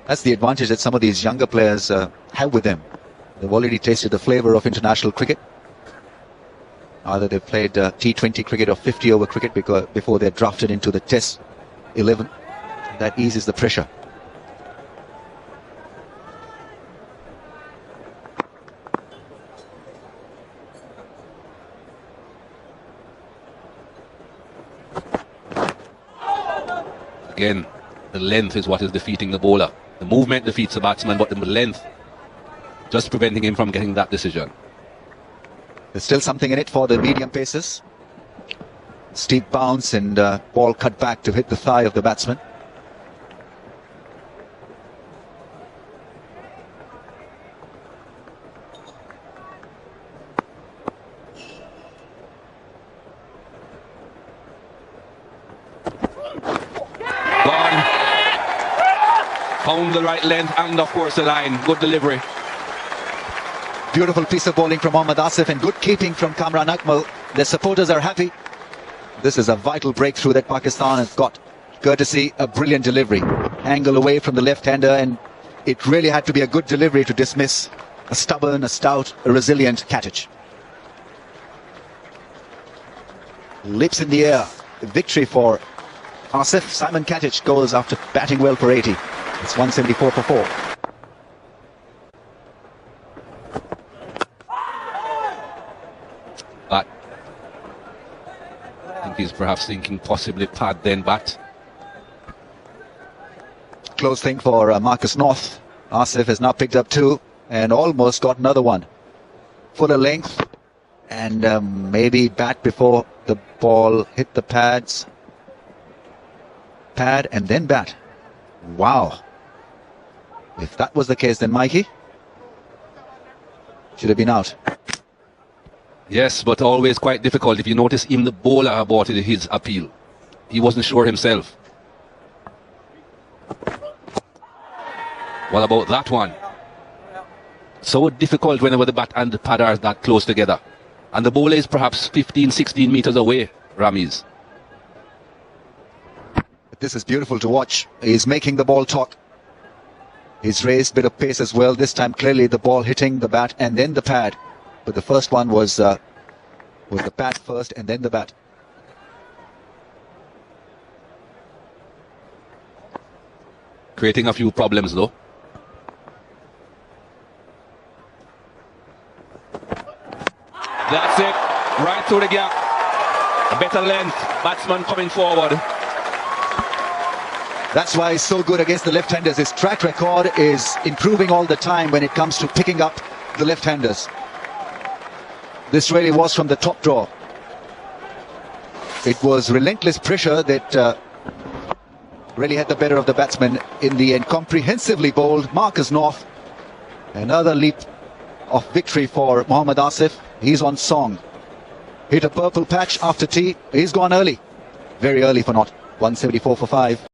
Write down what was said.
That's the advantage that some of these younger players have with them. They've already tasted the flavour of international cricket. Either they've played T20 cricket or 50-over cricket before they're drafted into the Test 11. That eases the pressure. Again, the length is what is defeating the bowler. The movement defeats the batsman, but the length just preventing him from getting that decision. There's still something in it for the medium pacers. Steep bounce and ball cut back to hit the thigh of the batsman. Gone. Found the right length and of course the line. Good delivery. Beautiful piece of bowling from Muhammad Asif and good keeping from Kamran Akmal. Their supporters are happy. This is a vital breakthrough that Pakistan has got. Courtesy, a brilliant delivery. Angle away from the left-hander, and it really had to be a good delivery to dismiss a stubborn, a stout, a resilient Katic. Lips in the air. Victory for Asif. Simon Katic goes after batting well for 80. It's 174 for 4. But I think he's perhaps thinking possibly pad then bat. Close thing for Marcus North. Asif has now picked up 2 and almost got another one. Fuller length and maybe bat before the ball hit the pads. Pad and then bat. Wow. If that was the case, then Mikey should have been out. Yes, but always quite difficult. If you notice, even the bowler aborted his appeal. He wasn't sure himself. What about that one? So difficult whenever the bat and the pad are that close together. And the bowler is perhaps 15, 16 meters away, Ramiz. This is beautiful to watch. He's making the ball talk. He's raised a bit of pace as well. This time clearly the ball hitting the bat and then the pad. But the first one was the pad first and then the bat. Creating a few problems though. That's it. Right through the gap. A better length. Batsman coming forward. That's why he's so good against the left-handers. His track record is improving all the time when it comes to picking up the left-handers. This really was from the top draw. It was relentless pressure that really had the better of the batsman in the end. Comprehensively bowled Marcus North. Another leap of victory for Muhammad Asif. He's on song. Hit a purple patch after tea. He's gone early. Very early for not. 174 for 5.